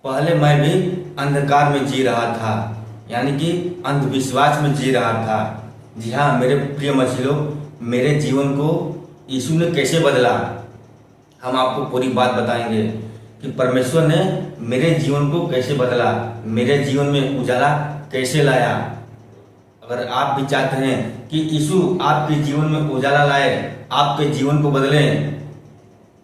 पहले मैं भी अंधकार में जी रहा था, यानी कि अंधविश्वास में जी रहा था। जी हाँ मेरे प्रिय मछलियों, मेरे जीवन को यीशु ने कैसे बदला, हम आपको पूरी बात बताएंगे कि परमेश्वर ने मेरे जीवन को कैसे बदला, मेरे जीवन में उजाला कैसे लाया। अगर आप भी चाहते हैं कि यीशु आपके जीवन में उजाला लाए, आपके जीवन को बदले,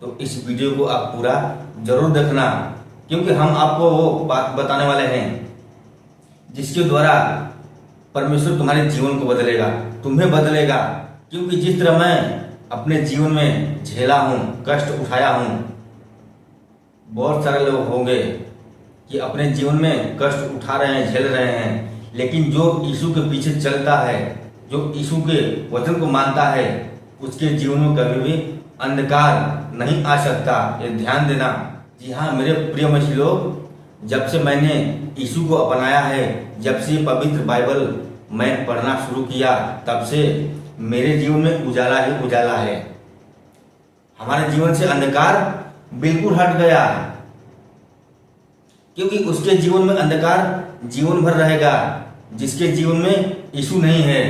तो इस वीडियो को आप पूरा जरूर देखना, क्योंकि हम आपको वो बात बताने वाले हैं जिसके द्वारा परमेश्वर तुम्हारे जीवन को बदलेगा, तुम्हें बदलेगा। क्योंकि जिस तरह मैं अपने जीवन में झेला हूँ, कष्ट उठाया हूँ, बहुत सारे लोग होंगे कि अपने जीवन में कष्ट उठा रहे हैं, झेल रहे हैं, लेकिन जो यीशु के पीछे चलता है, जो यीशु के वचन को मानता है, उसके जीवन में कभी भी अंधकार नहीं आ सकता। ये ध्यान देना। जी हाँ मेरे प्रिय मछलियों, जब से मैंने यीशु को अपनाया है, जब से पवित्र बाइबल मैं पढ़ना शुरू किया, तब से मेरे जीवन में उजाला ही उजाला है। हमारे जीवन से अंधकार बिल्कुल हट गया, क्योंकि उसके जीवन में अंधकार जीवन भर रहेगा। जिसके जीवन में यीशु नहीं है,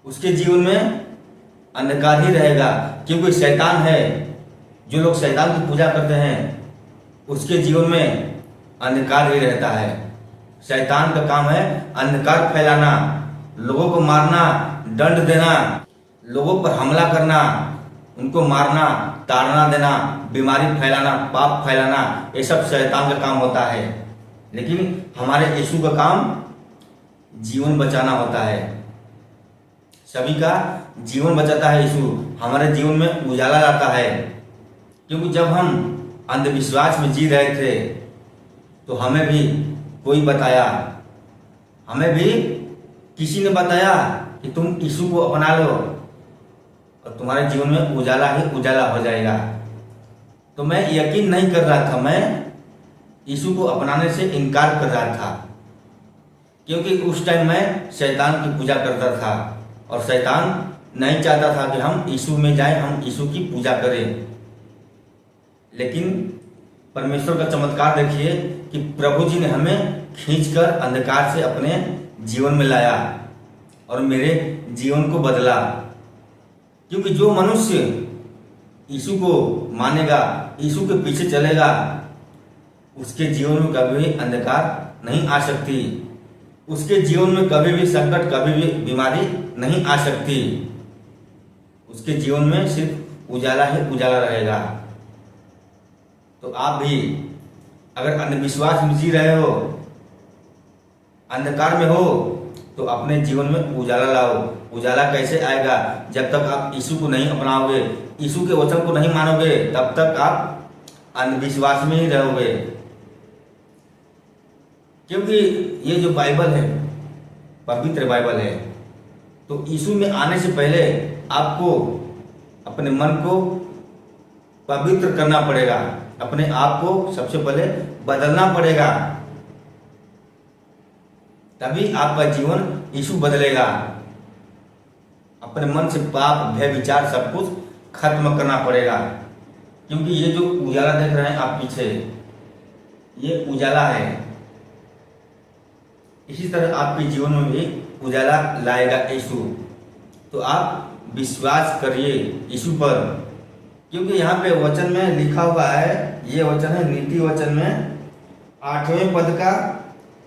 उसके जीवन में अंधकार ही रहेगा। क्योंकि शैतान है, जो लोग शैतान की पूजा करते हैं, उसके जीवन में अंधकार ही रहता है। शैतान का काम है अंधकार फैलाना, लोगों को मारना, दंड देना, लोगों पर हमला करना, उनको मारना, ताड़ना देना, बीमारी फैलाना, पाप फैलाना, ये सब शैतान का काम होता है। लेकिन हमारे यीशु का काम जीवन बचाना होता है। सभी का जीवन बचाता है यीशु, हमारे जीवन में उजाला लाता है। क्योंकि जब हम अंधविश्वास में जी रहे थे, तो हमें भी कोई बताया, हमें भी किसी ने बताया कि तुम यीशु को अपना लो और तुम्हारे जीवन में उजाला ही उजाला हो जाएगा। तो मैं यकीन नहीं कर रहा था, मैं यीशु को अपनाने से इनकार कर रहा था, क्योंकि उस टाइम मैं शैतान की पूजा करता था और शैतान नहीं चाहता था कि हम यीशु में जाएं, हम यीशु की पूजा करें। लेकिन परमेश्वर का चमत्कार देखिए कि प्रभु जी ने हमें खींचकर अंधकार से अपने जीवन में लाया और मेरे जीवन को बदला। क्योंकि जो मनुष्य यीशु को मानेगा, यीशु के पीछे चलेगा, उसके जीवन में कभी भी अंधकार नहीं आ सकती, उसके जीवन में कभी भी संकट, कभी भी बीमारी नहीं आ सकती। उसके जीवन में सिर्फ उजाला ही उजाला रहेगा। तो आप भी अगर अंधविश्वास में जी रहे हो, अंधकार में हो, तो अपने जीवन में उजाला लाओ। उजाला कैसे आएगा? जब तक आप यीशु को नहीं अपनाओगे, यीशु के वचन को नहीं मानोगे, तब तक आप अंधविश्वास में ही रहोगे। क्योंकि ये जो बाइबल है, पवित्र बाइबल है, तो यीशु में आने से पहले आपको अपने मन को पवित्र करना पड़ेगा, अपने आप को सबसे पहले बदलना पड़ेगा, तभी आपका जीवन यीशु बदलेगा। अपने मन से पाप, भय, विचार सब कुछ खत्म करना पड़ेगा। क्योंकि ये जो उजाला देख रहे हैं आप पीछे, ये उजाला है। इसी तरह आपके जीवन में भी उजाला लाएगा यीशु। तो आप विश्वास करिए यीशु पर, क्योंकि यहाँ पे वचन में लिखा हुआ है, ये वचन है नीति वचन में 8वें पद का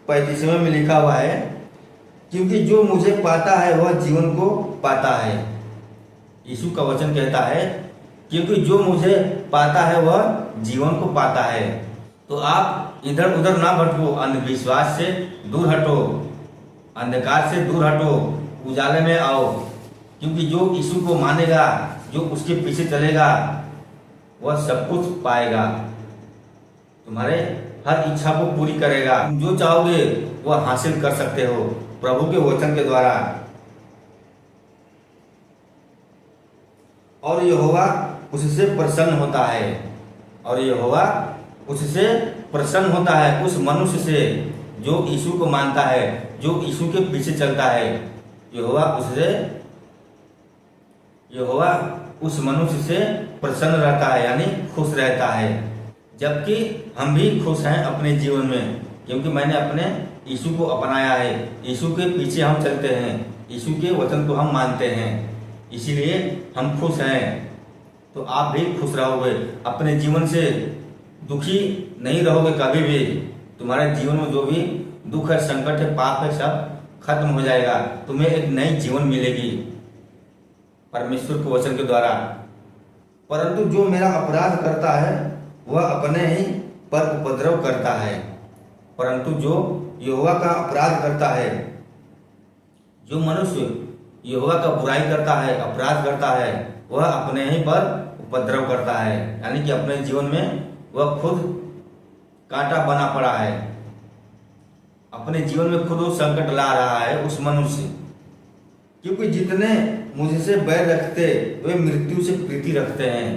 35वें में लिखा हुआ है, क्योंकि जो मुझे पाता है वह जीवन को पाता है। यीशु का वचन कहता है क्योंकि जो मुझे पाता है वह जीवन को पाता है। तो आप इधर उधर ना भटको, अंधविश्वास से दूर हटो, अंधकार से दूर हटो, उजाले में आओ। क्योंकि जो यीशु को मानेगा, जो उसके पीछे चलेगा, वह सब कुछ पाएगा, तुम्हारे हर इच्छा को पूरी करेगा। तुम जो चाहोगे वह हासिल कर सकते हो प्रभु के वचन के द्वारा। और यहोवा उससे प्रसन्न होता है, और यहोवा उससे प्रसन्न होता है, उस मनुष्य से जो यीशु को मानता है, जो यीशु के पीछे चलता है। यहोवा उस मनुष्य से प्रसन्न रहता है, यानी खुश रहता है। जबकि हम भी खुश हैं अपने जीवन में, क्योंकि मैंने अपने यीशु को अपनाया है। यीशु के पीछे हम चलते हैं, यीशु के वचन को हम मानते हैं, इसीलिए हम खुश हैं। तो आप भी खुश रहोगे, अपने जीवन से दुखी नहीं रहोगे कभी भी। तुम्हारे जीवन में जो भी दुख है, संकट है, पाप है, सब खत्म हो जाएगा। तुम्हें एक नई जीवन मिलेगी परमेश्वर के वचन के द्वारा। परंतु जो मेरा अपराध करता है वह अपने ही पर उपद्रव करता है। परंतु जो यहोवा का अपराध करता है, जो मनुष्य यहोवा का बुराई करता है, अपराध करता है, वह अपने ही पर उपद्रव करता है। यानी कि अपने जीवन में वह खुद कांटा बना पड़ा है, अपने जीवन में खुद वो संकट ला रहा है उस मनुष्य। क्योंकि जितने मुझसे बैर रखते वे मृत्यु से प्रीति रखते हैं।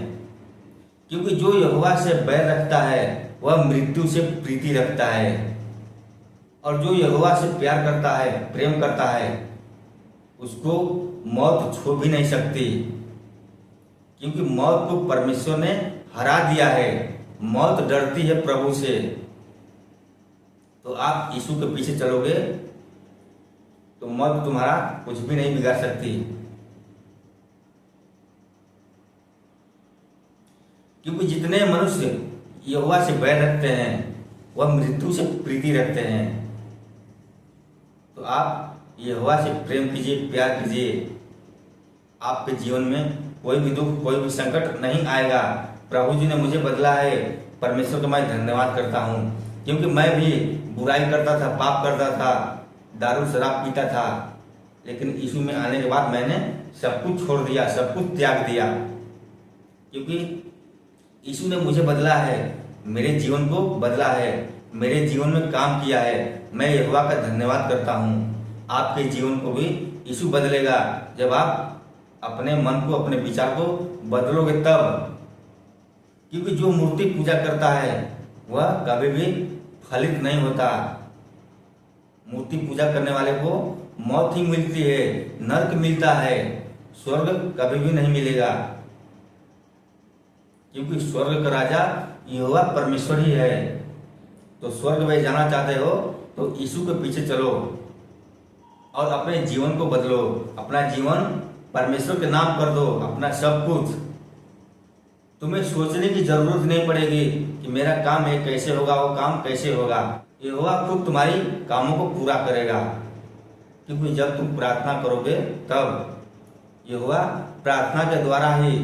क्योंकि जो यहोवा से बैर रखता है वह मृत्यु से प्रीति रखता है, और जो यहोवा से प्यार करता है, प्रेम करता है, उसको मौत छू भी नहीं सकती। क्योंकि मौत को परमेश्वर ने हरा दिया है। मौत डरती है प्रभु से। तो आप यीशु के पीछे चलोगे तो मौत तुम्हारा कुछ भी नहीं बिगाड़ सकती। क्योंकि जितने मनुष्य यहोवा से बैर रखते हैं वह मृत्यु से प्रीति रखते हैं। तो आप यहोवा से प्रेम कीजिए, प्यार कीजिए। आपके जीवन में कोई भी दुख, कोई भी संकट नहीं आएगा। प्रभु जी ने मुझे बदला है, परमेश्वर का मैं धन्यवाद करता हूँ। क्योंकि मैं भी बुराई करता था, पाप करता था, दारू शराब पीता था, लेकिन यीशु में आने के बाद मैंने सब कुछ छोड़ दिया, सब कुछ त्याग दिया। क्योंकि यीशु ने मुझे बदला है, मेरे जीवन को बदला है, मेरे जीवन में काम किया है। मैं यहोवा का धन्यवाद करता हूँ। आपके जीवन को भी यीशु बदलेगा जब आप अपने मन को, अपने विचार को बदलोगे तब। क्योंकि जो मूर्ति पूजा करता है वह कभी भी फलित नहीं होता। मूर्ति पूजा करने वाले को मौत ही मिलती है, नरक मिलता है, स्वर्ग कभी भी नहीं मिलेगा। क्योंकि स्वर्ग का राजा यहोवा परमेश्वर ही है। तो स्वर्ग में जाना चाहते हो तो यीशु के पीछे चलो और अपने जीवन को बदलो। अपना जीवन परमेश्वर के नाम कर दो, अपना सब कुछ। तुम्हें सोचने की जरूरत नहीं पड़ेगी कि मेरा काम है कैसे होगा, वो काम कैसे होगा। यहोवा खुद तुम्हारी कामों को पूरा करेगा। क्योंकि जब तुम प्रार्थना करोगे तब यहोवा प्रार्थना के द्वारा ही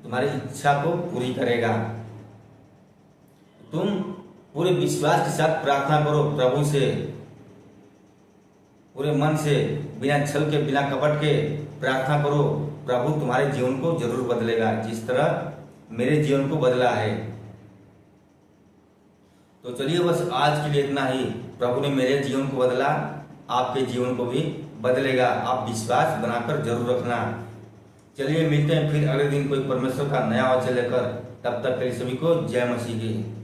तुम्हारी इच्छा को पूरी करेगा। तुम पूरे विश्वास के साथ प्रार्थना करो प्रभु से, पूरे मन से, बिना छल के, बिना कपट के प्रार्थना करो। प्रभु तुम्हारे जीवन को जरूर बदलेगा, जिस तरह मेरे जीवन को बदला है। तो चलिए बस आज के लिए इतना ही। प्रभु ने मेरे जीवन को बदला, आपके जीवन को भी बदलेगा। आप विश्वास बनाकर जरूर रखना। चलिए मिलते हैं फिर अगले दिन कोई परमेश्वर का नया वचन लेकर। तब तक के लिए सभी को जय मसीह की।